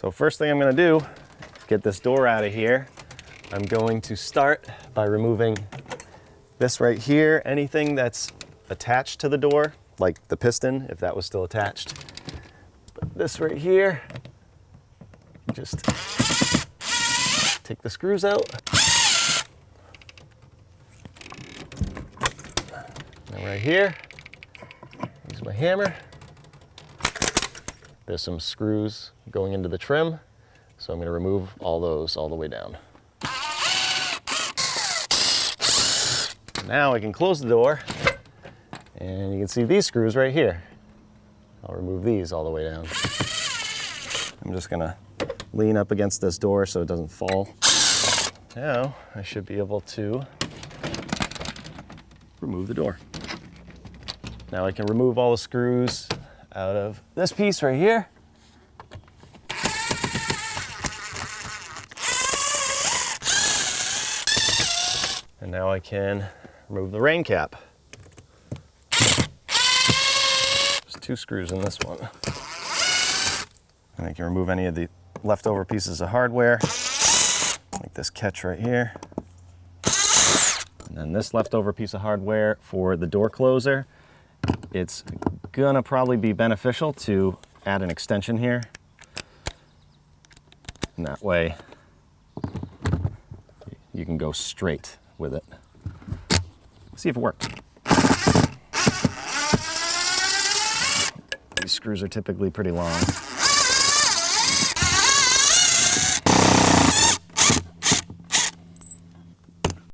So first thing I'm going to do is get this door out of here. I'm going to start by removing this right here, anything that's attached to the door, like the piston, if that was still attached. But this right here, just take the screws out. And right here, use my hammer. There's some screws going into the trim, so I'm going to remove all those all the way down. Now I can close the door, and you can see these screws right here. I'll remove these all the way down. I'm just gonna lean up against this door so it doesn't fall. Now I should be able to remove the door. Now I can remove all the screws out of this piece right here. And now I can remove the rain cap. There's 2 screws in this one. And I can remove any of the leftover pieces of hardware, like this catch right here. And then this leftover piece of hardware for the door closer. It's gonna probably be beneficial to add an extension here. And that way you can go straight with it. See if it works. These screws are typically pretty long.